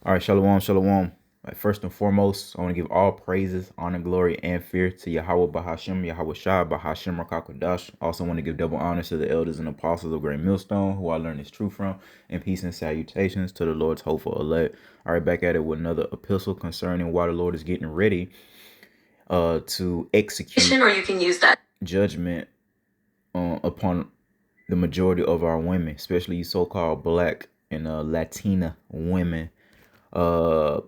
All right, shalom, shalom. First and foremost, I want to give all praises, honor, glory, and fear to Yahweh Bahashim, Yahweh Shah, Bahashim Rakakadash. Also want to give double honors to the elders and apostles of Great Millstone, who I learned this truth from, and peace and salutations to the Lord's hopeful elect. All right, back at it with another epistle concerning why the Lord is getting ready to execute, or you can use that judgment upon the majority of our women, especially you so-called black and Latina women. Uh,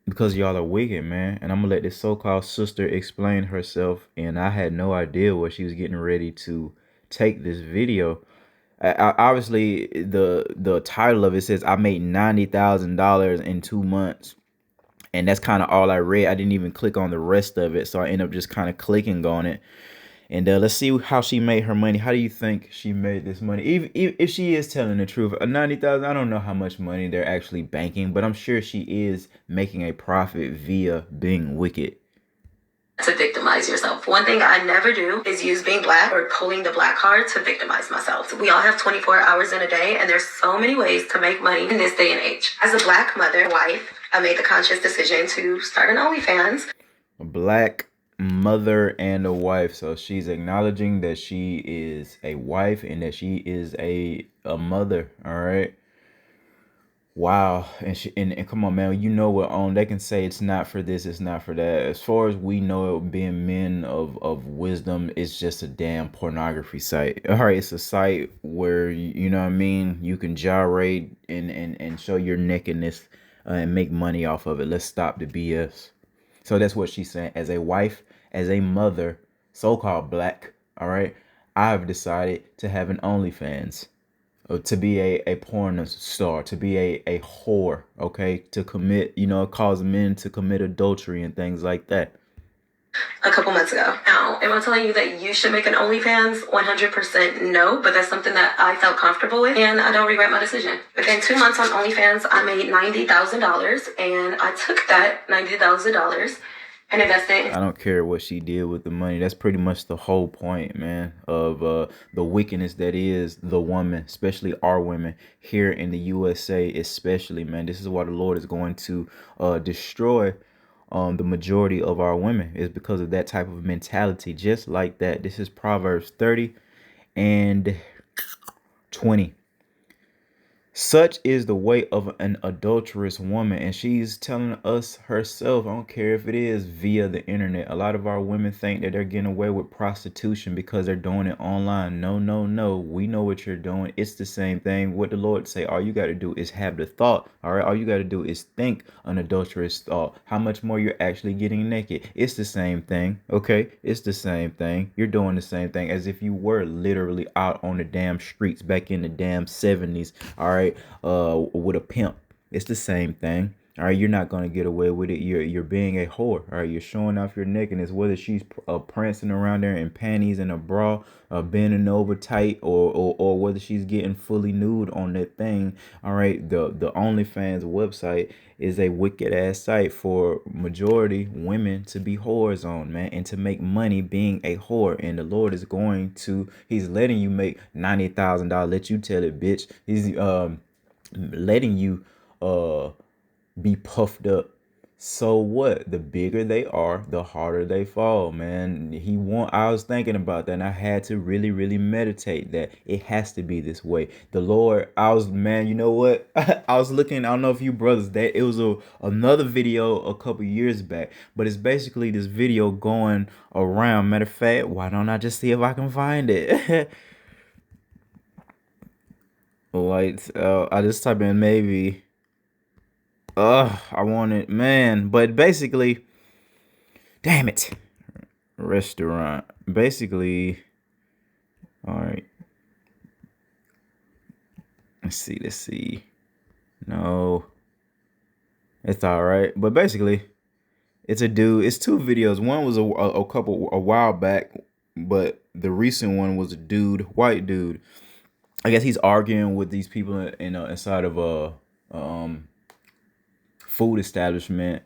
because y'all are wicked, man. And I'm gonna let this so-called sister explain herself. And I had no idea where she was getting ready to take this video. Obviously, the title of it says I made $90,000 in 2 months, and that's kind of all I read. I didn't even click on the rest of it, so I ended up just kind of clicking on it. And let's see how she made her money. How do you think she made this money? If she is telling the truth, a 90,000. I don't know how much money they're actually banking, but I'm sure she is making a profit via being wicked. To victimize yourself. One thing I never do is use being black or pulling the black card to victimize myself. We all have 24 hours in a day, and there's so many ways to make money in this day and age. As a black mother, wife, I made the conscious decision to start an Onlyfans. A black mother and a wife, so she's acknowledging that she is a wife and that she is a mother. All right, wow. And come on, man, you know what, on they can say it's not for this, it's not for that. As far as we know, being men of wisdom, it's just a damn pornography site. All right, it's a site where you know what I mean, you can gyrate and show your nakedness and make money off of it. Let's stop the BS. So that's what she's saying. As a wife, as a mother, so-called black, all right, I've decided to have an OnlyFans, to be a porn star, to be a whore, okay, to commit, cause men to commit adultery and things like that. A couple months ago. Now, am I telling you that you should make an OnlyFans? 100% no, but that's something that I felt comfortable with, and I don't regret my decision. Within 2 months on OnlyFans, I made $90,000, and I took that $90,000 and invested. I don't care what she did with the money. That's pretty much the whole point, man, of the wickedness that is the woman, especially our women here in the USA, especially, man. This is why the Lord is going to destroy the majority of our women, is because of that type of mentality. Just like that. This is Proverbs 30 and 20. Such is the way of an adulterous woman. And she's telling us herself, I don't care if it is via the internet. A lot of our women think that they're getting away with prostitution because they're doing it online. No, no, no. We know what you're doing. It's the same thing. What the Lord say, all you got to do is have the thought. All right. All you got to do is think an adulterous thought. How much more you're actually getting naked. It's the same thing. Okay. It's the same thing. You're doing the same thing as if you were literally out on the damn streets back in the damn 70s. All right. With a pimp. It's the same thing. All right, you're not gonna get away with it. You're being a whore. All right, you're showing off your nakedness, whether she's prancing around there in panties and a bra, bending over tight, or whether she's getting fully nude on that thing. All right, the OnlyFans website is a wicked ass site for majority women to be whores on, man, and to make money being a whore. And the Lord is he's letting you make $90,000. Let you tell it, bitch. He's letting you be puffed up. So what? The bigger they are, the harder they fall, man. I was thinking about that, and I had to really, really meditate that it has to be this way. The Lord, man, you know what? I was looking, I don't know if you brothers, that it was another video a couple years back, but it's basically this video going around. Matter of fact, why don't I just see if I can find it? Lights out. I just type in maybe. I want it, man. But basically, damn it. Restaurant. Basically, all right. Let's see. No. It's all right. But basically, it's a dude. It's two videos. One was a while back, but the recent one was a dude, white dude. I guess he's arguing with these people inside of a food establishment,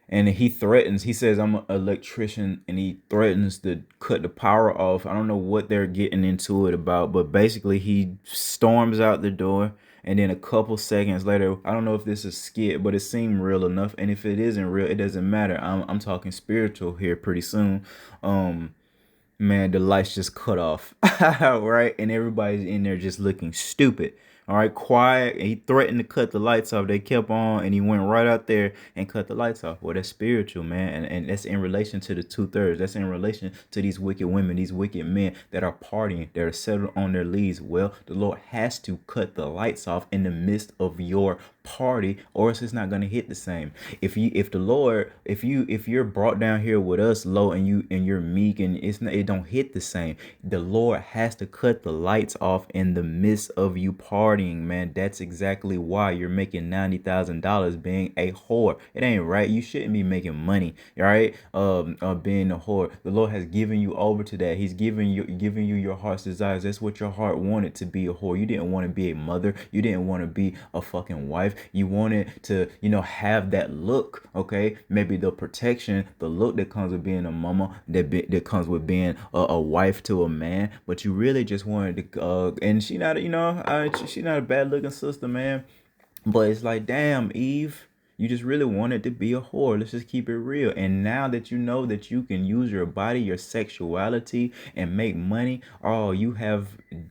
and he says, I'm an electrician, and he threatens to cut the power off. I don't know what they're getting into it about, but basically he storms out the door And then a couple seconds later, I don't know if this is skit, but it seemed real enough. And if it isn't real, it doesn't matter. I'm talking spiritual here pretty soon. Um, man, the lights just cut off, right? And everybody's in there just looking stupid. All right, quiet. And he threatened to cut the lights off. They kept on, and he went right out there and cut the lights off. Well, that's spiritual, man, and that's in relation to the 2/3. That's in relation to these wicked women, these wicked men that are partying, that are settled on their leads. Well, the Lord has to cut the lights off in the midst of your party, or else it's not gonna hit the same. If the Lord, if you're brought down here with us low, and you're meek, and it don't hit the same. The Lord has to cut the lights off in the midst of you partying, man. That's exactly why you're making $90,000 being a whore. It ain't right. You shouldn't be making money, all right? Being a whore. The Lord has given you over to that. He's giving you your heart's desires. That's what your heart wanted, to be a whore. You didn't want to be a mother. You didn't want to be a fucking wife. You wanted to, have that look, okay? Maybe the protection, the look that comes with being a mama, that comes with being a wife to a man, but you really just wanted to, and she not, she not a bad looking sister, man. But it's like, damn, Eve, you just really wanted to be a whore. Let's just keep it real. And now that you know that you can use your body, your sexuality, and make money, oh, you have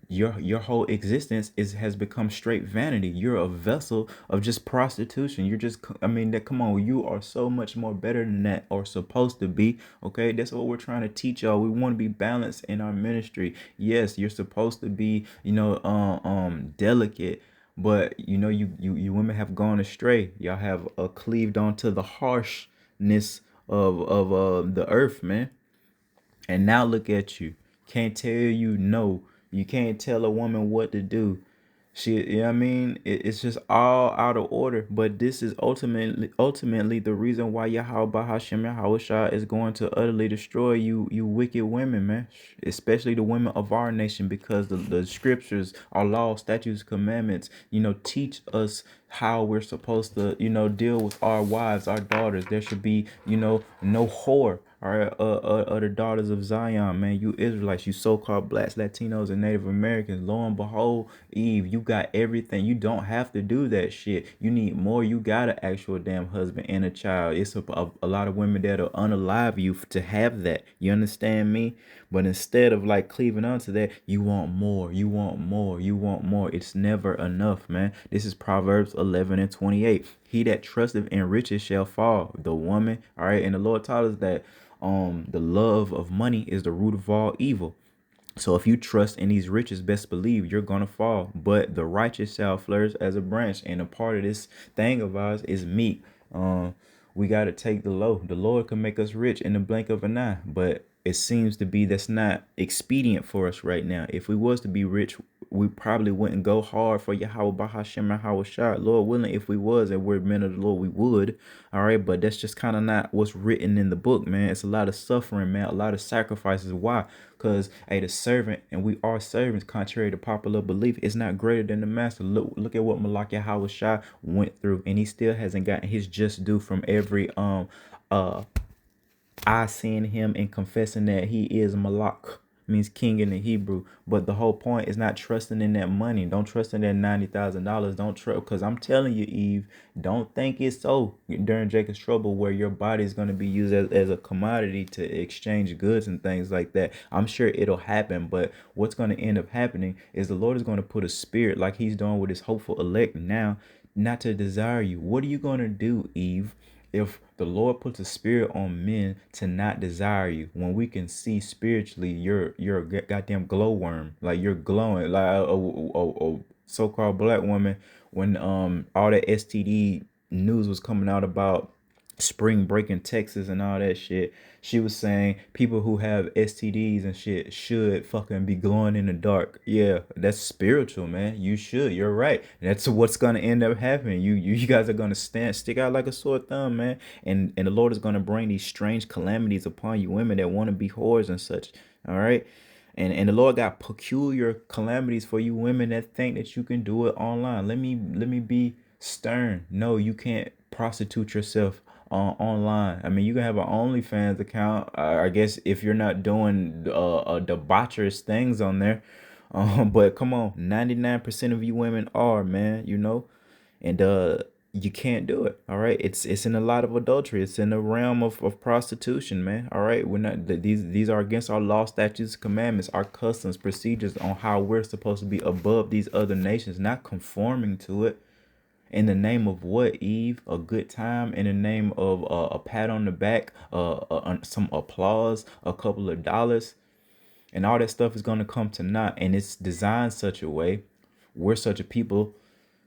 your whole existence has become straight vanity. You're a vessel of just prostitution. You're just, I mean, that, come on, you are so much more better than that, or supposed to be. Okay, that's what we're trying to teach y'all. We want to be balanced in our ministry. Yes, you're supposed to be, delicate, but you women have gone astray. Y'all have cleaved onto the harshness of the earth, man. And now look at you. Can't tell you no. You can't tell a woman what to do. Shit, you know what I mean? It's just all out of order. But this is ultimately the reason why Yahweh Bahashem Yahweh is going to utterly destroy you wicked women, man. Especially the women of our nation, because the scriptures, our law, statutes, commandments, teach us how we're supposed to, deal with our wives, our daughters. There should be, no whore. All right, the daughters of Zion, man, you Israelites, you so-called blacks, Latinos, and Native Americans. Lo and behold, Eve, you got everything. You don't have to do that shit. You need more. You got an actual damn husband and a child. It's a lot of women that'll unalive you to have that. You understand me? But instead of like cleaving onto that, you want more. You want more. You want more. It's never enough, man. This is Proverbs 11:28. He that trusteth in riches shall fall. The woman, all right, and the Lord taught us that the love of money is the root of all evil. So if you trust in these riches, best believe you're gonna fall. But the righteous shall flourish as a branch. And a part of this thing of ours is meat. We gotta take the low. The Lord can make us rich in the blink of an eye, but it seems to be that's not expedient for us right now. If we was to be rich, we probably wouldn't go hard for Yahweh Bahashem Yahweh Shah. Lord willing, if we was and we're men of the Lord, we would. All right, but that's just kind of not what's written in the book, man. It's a lot of suffering, man, a lot of sacrifices. Why? Because the servant, and we are servants, contrary to popular belief, is not greater than the master. Look at what Malak Yahweh Shah went through, and he still hasn't gotten his just due from every I seeing him and confessing that he is Malak, means king in the Hebrew. But the whole point is not trusting in that money. Don't trust in that $90,000. Don't trust, because I'm telling you, Eve, don't think it's so during Jacob's trouble where your body is going to be used as a commodity to exchange goods and things like that. I'm sure it'll happen, but what's going to end up happening is the Lord is going to put a spirit like he's doing with his hopeful elect now, not to desire you. What are you going to do, Eve, if the Lord puts a spirit on men to not desire you, when we can see spiritually you're a goddamn glowworm, like you're glowing like a so-called black woman, when all that STD news was coming out about spring break in Texas and all that shit. She was saying people who have STDs and shit should fucking be glowing in the dark. Yeah, that's spiritual, man. You should. You're right. That's what's gonna end up happening. You guys are gonna stick out like a sore thumb, man. And the Lord is gonna bring these strange calamities upon you women that want to be whores and such. All right. And the Lord got peculiar calamities for you women that think that you can do it online. Let me be stern. No, you can't prostitute yourself online. I mean, you can have an OnlyFans account. I guess if you're not doing debaucherous things on there, But come on, 99% of you women are, man, and you can't do it. All right. It's in a lot of adultery. It's in the realm of prostitution, man. All right. We're not these are against our law, statutes, commandments, our customs, procedures on how we're supposed to be above these other nations, not conforming to it. In the name of what, Eve? A good time? In the name of a pat on the back, some applause, a couple of dollars, and all that stuff is going to come to naught. And it's designed such a way, we're such a people,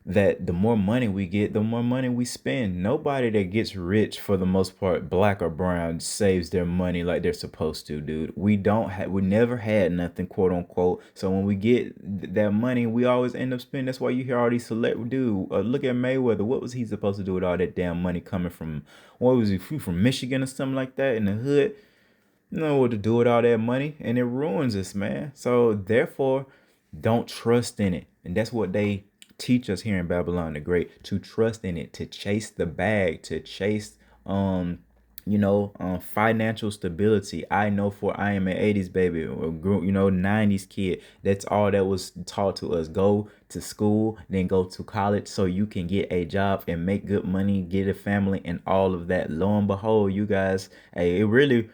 that the more money we get, the more money we spend. Nobody that gets rich, for the most part, black or brown, saves their money like they're supposed to, dude. We never had nothing, quote unquote. So when we get that money, we always end up spending. That's why you hear all these select dude. Look at Mayweather. What was he supposed to do with all that damn money coming from? What was he from Michigan or something like that in the hood? You know what to do with all that money, and it ruins us, man. So therefore, don't trust in it. And that's what they teach us here in Babylon the Great, to trust in it, to chase the bag, to chase financial stability. I know, for I am an 80s baby, or 90s kid. That's all that was taught to us. Go to school, then go to college so you can get a job and make good money, get a family, and all of that. Lo and behold, you guys, hey, it really,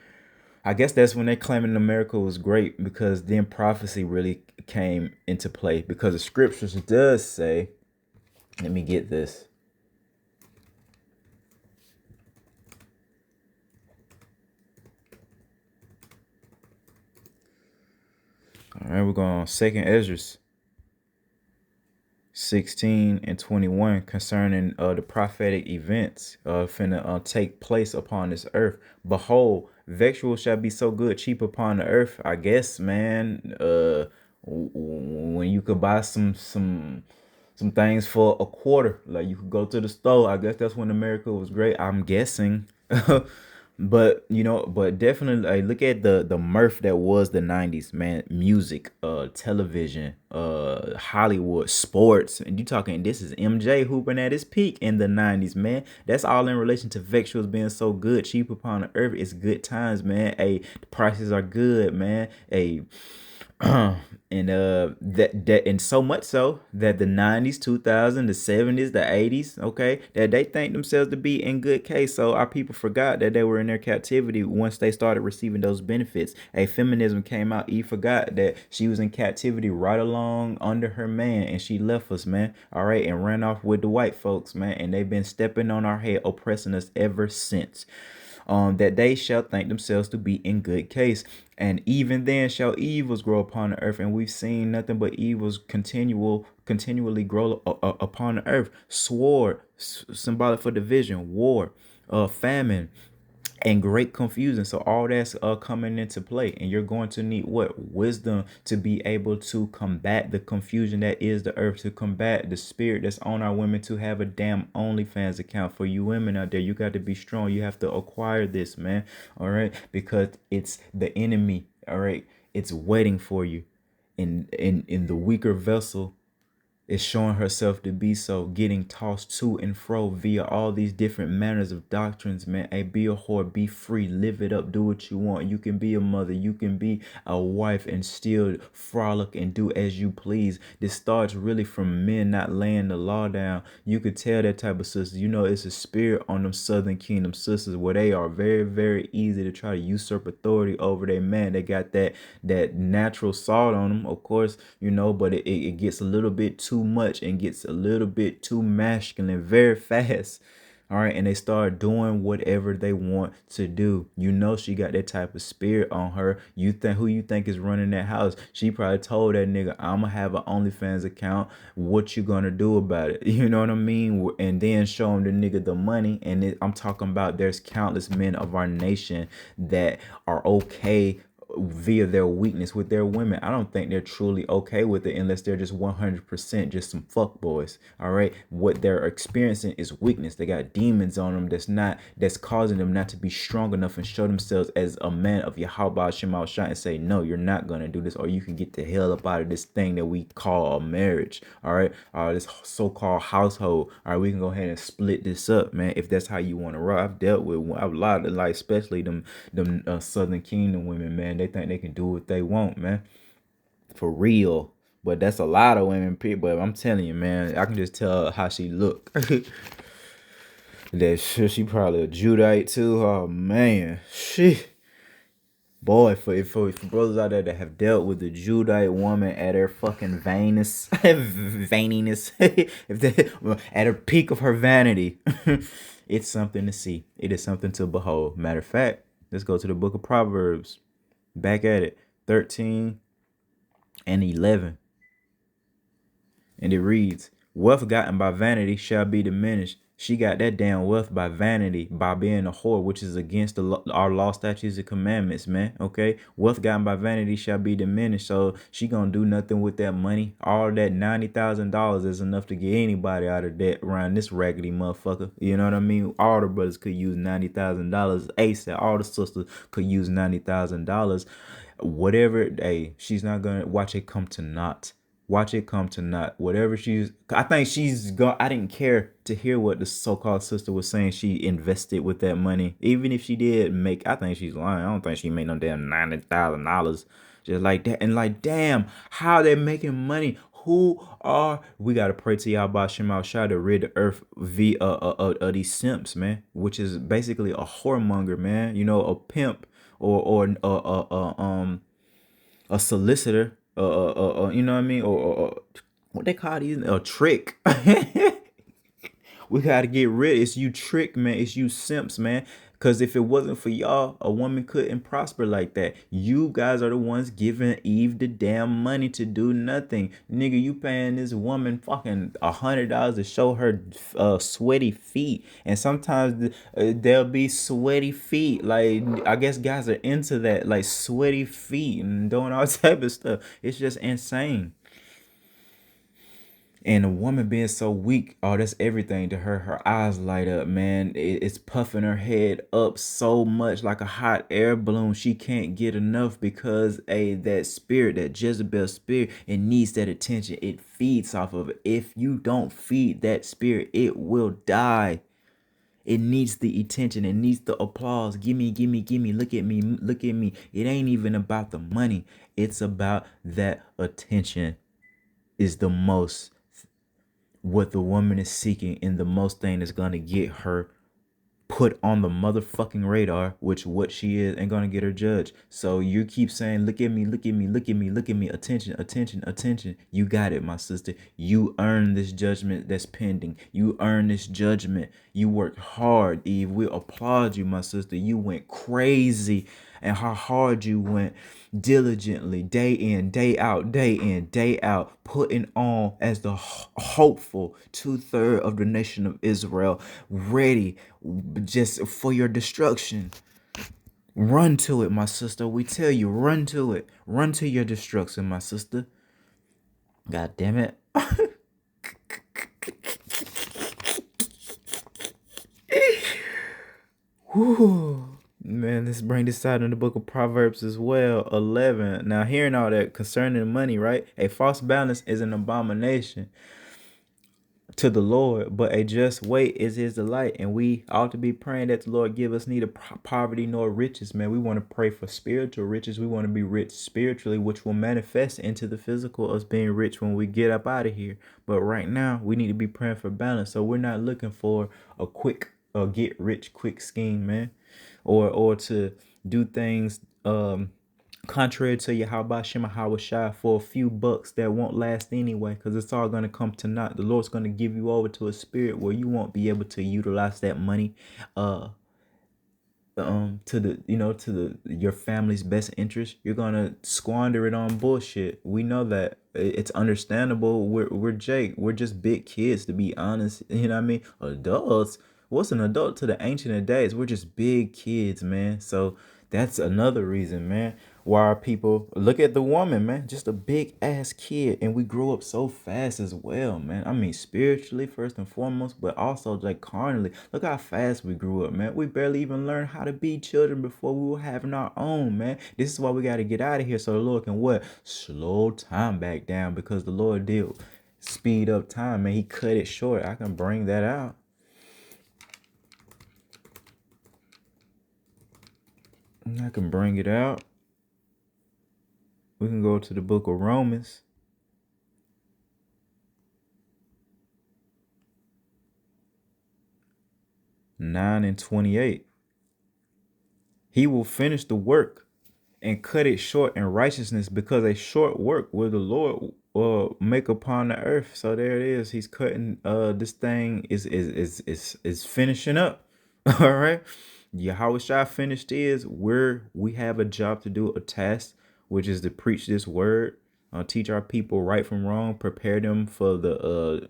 I guess that's when they claiming America was great, because then prophecy really came into play, because the scriptures does say, let me get this. All right, we're going Second Ezra 16 and 21 concerning the prophetic events finna take place upon this earth. Behold, victuals shall be so good cheap upon the earth. I guess, man, when you could buy some things for a quarter, like you could go to the store. I guess that's when America was great, I'm guessing. But but definitely, look at the mirth that was the 90s, man. Music, television, Hollywood, sports. And you talking, this is MJ hooping at his peak in the 90s, man. That's all in relation to victuals being so good, cheap upon the earth. It's good times, man. Hey, the prices are good, man. Hey, and that and so much so that the 90s, 2000s, the 70s, the 80s, okay, that they think themselves to be in good case. So our people forgot that they were in their captivity once they started receiving those benefits. A feminism came out. Eve forgot that she was in captivity right along under her man, and she left us, man. All right, and ran off with the white folks, man, and they've been stepping on our head, oppressing us ever since. That they shall think themselves to be in good case. And even then shall evils grow upon the earth. And we've seen nothing but evils continually grow upon the earth. Sword, symbolic for division, war, famine, and great confusion. So all that's coming into play, and you're going to need what? Wisdom to be able to combat the confusion that is the earth, to combat the spirit that's on our women, to have a damn Onlyfans account. For you women out there, you got to be strong. You have to acquire this, man. All right, because it's the enemy. All right, it's waiting for you in the weaker vessel, is showing herself to be so, getting tossed to and fro via all these different manners of doctrines, man. Hey, be a whore, be free, live it up, do what you want. You can be a mother, you can be a wife, and still frolic and do as you please. This starts really from men not laying the law down. You could tell that type of sisters, it's a spirit on them Southern Kingdom sisters, where they are very, very easy to try to usurp authority over their man. They got that natural salt on them, of course, but it gets a little bit too much and gets a little bit too masculine very fast. All right, and they start doing whatever they want to do. She got that type of spirit on her. Who you think is running that house? She probably told that nigga, I'ma have an OnlyFans account. What you gonna do about it? You know what I mean? And then show him the nigga the money. And I'm talking about, there's countless men of our nation that are okay via their weakness with their women. I don't think they're truly okay with it unless they're just 100% just some fuck boys. All right, what they're experiencing is weakness. They got demons on them that's causing them not to be strong enough and show themselves as a man of Yahweh Shema Shai, and say, no, you're not gonna do this, or you can get the hell up out of this thing that we call a marriage. All right, this so-called household. All right, we can go ahead and split this up, man, if that's how you want to roll. I've dealt with a lot of, like, especially them Southern Kingdom women, man. They think they can do what they want, man. For real. But that's a lot of women, but I'm telling you, man, I can just tell how she look. That she probably a Judite too. Oh man, boy, for brothers out there that have dealt with the Judite woman at her fucking vainness, vaininess, if they at her peak of her vanity, it's something to see. It is something to behold. Matter of fact, let's go to the book of Proverbs. Back at it, 13 and 11. And it reads, wealth gotten by vanity shall be diminished. She got that damn wealth by vanity, by being a whore, which is against our law, statutes, and commandments, man. Okay? Wealth gotten by vanity shall be diminished. So she gonna do nothing with that money. All that $90,000 is enough to get anybody out of debt around this raggedy motherfucker. You know what I mean? All the brothers could use $90,000 ASAP. All the sisters could use $90,000. Whatever, hey, she's not gonna watch it come to naught. Watch it come to naught. Whatever I think she's gone. I didn't care to hear what the so-called sister was saying. She invested with that money. Even if she did make, I think she's lying. I don't think she made no damn $90,000. Just like that. And like, damn, how they making money? We gotta pray to Yahweh Shema Shai to rid the earth via these simps, man. Which is basically a whoremonger, man. You know, a pimp or a solicitor, you know what I mean, or what they call these, a trick. We gotta get rid. It's you trick, man. It's you simps, man. Cause if it wasn't for y'all, a woman couldn't prosper like that. You guys are the ones giving Eve the damn money to do nothing. Nigga, you paying this woman fucking $100 to show her sweaty feet. And sometimes there'll be sweaty feet. Like, I guess guys are into that, like sweaty feet and doing all type of stuff. It's just insane. And a woman being so weak, oh, that's everything to her. Her eyes light up, man. It's puffing her head up so much like a hot air balloon. She can't get enough because that spirit, that Jezebel spirit, it needs that attention. It feeds off of it. If you don't feed that spirit, it will die. It needs the attention. It needs the applause. Gimme, gimme, gimme. Look at me. Look at me. It ain't even about the money. It's about that attention is the most what the woman is seeking, and the most thing that's gonna get her put on the motherfucking radar, which what she is, and gonna get her judged. So you keep saying, look at me, look at me, look at me, look at me, attention, attention, attention. You got it, my sister. You earned this judgment that's pending. You earned this judgment. You worked hard, Eve. We applaud you, my sister. You went crazy, and how hard you went, diligently, day in, day out, putting on as the hopeful 2/3 of the nation of Israel, ready just for your destruction. Run to it, my sister. We tell you, run to it. Run to your destruction, my sister. God damn it. Whew. Man, let's bring this out in the book of Proverbs as well. 11. Now, hearing all that concerning money, right? A false balance is an abomination to the Lord, but a just weight is his delight. And we ought to be praying that the Lord give us neither poverty nor riches, man. We want to pray for spiritual riches. We want to be rich spiritually, which will manifest into the physical, us being rich when we get up out of here. But right now, we need to be praying for balance. So we're not looking for a quick get rich quick scheme, man, or to do things contrary to Yahweh Shema Hawashai for a few bucks that won't last anyway, because it's all going to come to naught. The Lord's going to give you over to a spirit where you won't be able to utilize that money to the your family's best interest. You're gonna squander it on bullshit. We know that. It's understandable. We're Jake. We're just big kids, to be honest. You know what I mean? Adults. What's an adult to the ancient of days? We're just big kids, man. So that's another reason, man, why our people look at the woman, man, just a big ass kid, and we grew up so fast as well, man. I mean, spiritually first and foremost, but also like carnally. Look how fast we grew up, man. We barely even learned how to be children before we were having our own, man. This is why we got to get out of here so the Lord can what? Slow time back down, because the Lord did speed up time, man. He cut it short. I can bring that out. I can bring it out. We can go to the book of Romans. 9 and 28. He will finish the work and cut it short in righteousness, because a short work will the Lord make upon the earth. So there it is. He's cutting this thing is finishing up. All right. Yahweh Shai finished is where we have a job to do, a task, which is to preach this word, teach our people right from wrong, prepare them for the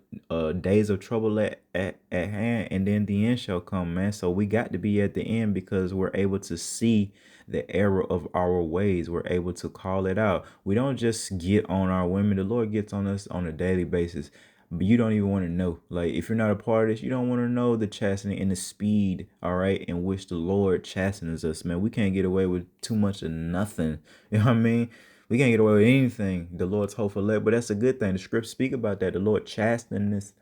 days of trouble at hand, and then the end shall come, man. So we got to be at the end, because we're able to see the error of our ways. We're able to call it out. We don't just get on our women. The Lord gets on us on a daily basis. But you don't even want to know. Like, if you're not a part of this, you don't want to know the chastening and the speed, all right, in which the Lord chastens us, man. We can't get away with too much of nothing. You know what I mean? We can't get away with anything. The Lord's hopeful elect, but that's a good thing. The scripts speak about that. The Lord chasteneth,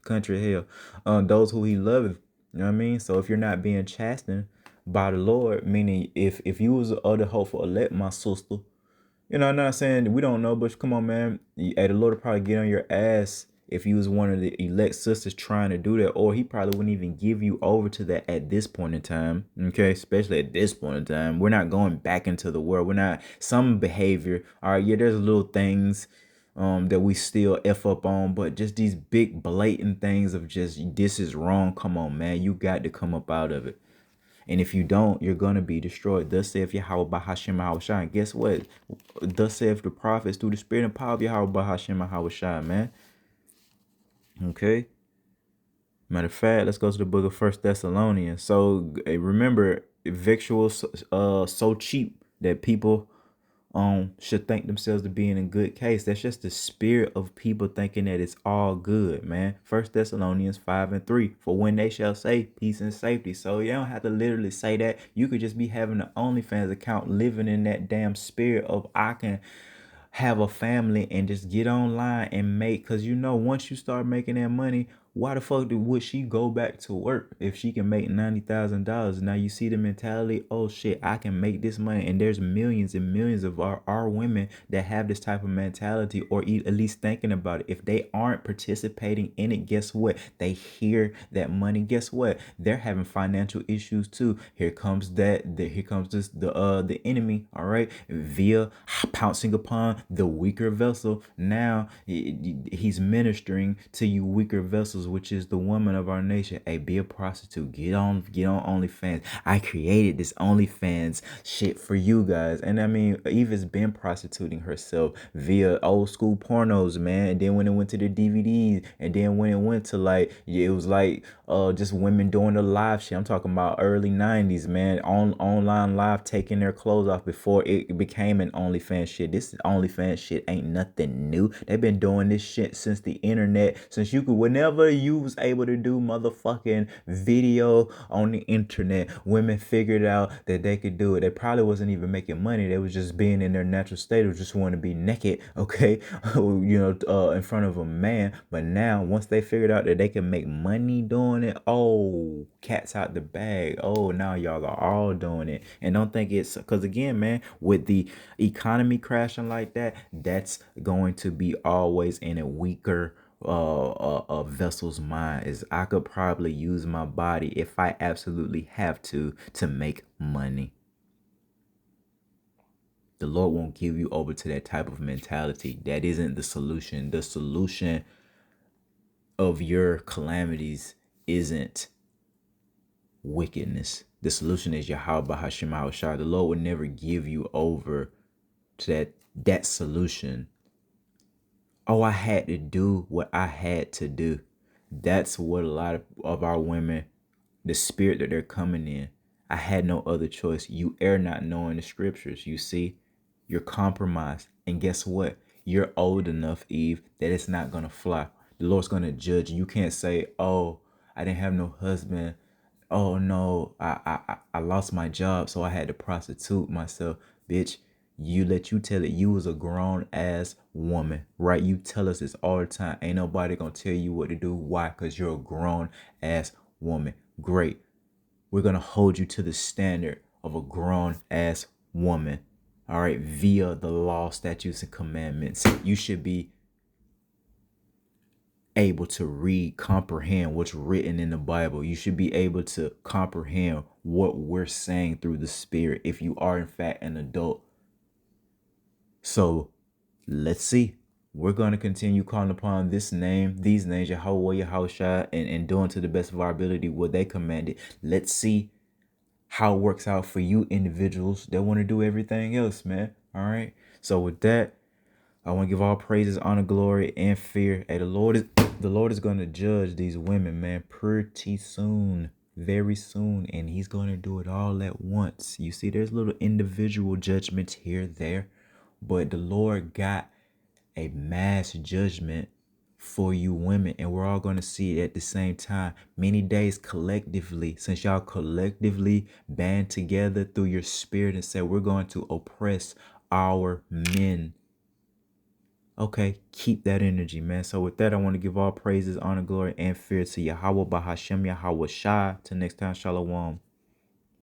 country hell, those who he loveth. You know what I mean? So if you're not being chastened by the Lord, meaning if you was the other hopeful elect, my sister, you know, I'm not saying we don't know, but come on, man. Hey, the Lord will probably get on your ass if you was one of the elect sisters trying to do that, or he probably wouldn't even give you over to that at this point in time. Okay, especially at this point in time. We're not going back into the world. We're not some behavior. All right, yeah, there's little things that we still F up on, but just these big blatant things of just this is wrong. Come on, man. You got to come up out of it. And if you don't, you're going to be destroyed. Thus saith Yahweh Bahashem Yahushua. And guess what? Thus saith the prophets through the spirit and power of Yahweh Bahashem Yahushua, man. Okay. Matter of fact, let's go to the book of First Thessalonians. So remember, victuals so cheap that people should think themselves to be in a good case. That's just the spirit of people thinking that it's all good, man. First Thessalonians 5 and 3. For when they shall say peace and safety. So you don't have to literally say that. You could just be having an OnlyFans account, living in that damn spirit of I can have a family and just get online and make, because you know, once you start making that money, why the fuck would she go back to work if she can make $90,000? Now you see the mentality, oh shit, I can make this money. And there's millions and millions of our women that have this type of mentality, or at least thinking about it. If they aren't participating in it, guess what? They hear that money, guess what? They're having financial issues too. Here comes the enemy, all right, via pouncing upon the weaker vessel. Now he's ministering to you weaker vessels, which is the woman of our nation. Hey, be a prostitute. Get on OnlyFans. I created this OnlyFans shit for you guys. And I mean, Eva's been prostituting herself via old school pornos, man. And then when it went to the DVDs, and then when it went to like, it was like just women doing the live shit. I'm talking about early 90s, man. Online live, taking their clothes off before it became an OnlyFans shit. This OnlyFans shit ain't nothing new. They've been doing this shit since the internet, since you could, whenever you was able to do motherfucking video on the internet, women figured out that they could do it. They probably wasn't even making money. They was just being in their natural state of just want to be naked, okay, in front of a man. But now, once they figured out that they can make money doing it, oh, cat's out the bag. Oh, now y'all are all doing it. And don't think it's because, again, man, with the economy crashing like that, that's going to be always in a weaker vessel's mind. Is I could probably use my body if I absolutely have to make money. The Lord won't give you over to that type of mentality. That isn't the solution. The solution of your calamities isn't wickedness. The solution is Yahweh Hashem Shah. The Lord would never give you over to that solution. Oh, I had to do what I had to do. That's what a lot of our women, the spirit that they're coming in. I had no other choice. You err not knowing the scriptures. You see, you're compromised. And guess what? You're old enough, Eve, that it's not going to fly. The Lord's going to judge you. You can't say, oh, I didn't have no husband. Oh, no, I lost my job, so I had to prostitute myself. Bitch, you tell it, you was a grown ass woman, right? You tell us this all the time. Ain't nobody gonna tell you what to do. Why? Because you're a grown ass woman. Great. We're gonna hold you to the standard of a grown ass woman. All right, via the law, statutes, and commandments. You should be able to read, comprehend what's written in the Bible. You should be able to comprehend what we're saying through the Spirit if you are, in fact, an adult. So let's see. We're going to continue calling upon this name, these names, Yahweh, Yahushua, and doing to the best of our ability what they commanded. Let's see how it works out for you individuals that want to do everything else, man. All right. So with that, I want to give all praises, honor, glory, and fear. Hey, the Lord is going to judge these women, man, pretty soon, very soon, and He's going to do it all at once. You see, there's little individual judgments here, there, but the Lord got a mass judgment for you women, and we're all going to see it at the same time. Many days collectively, since y'all collectively band together through your spirit and said we're going to oppress our men. Okay, keep that energy, man. So with that, I want to give all praises, honor, glory, and fear to Yahweh Bahashem Yahweh Shai. Till next time, Shalom.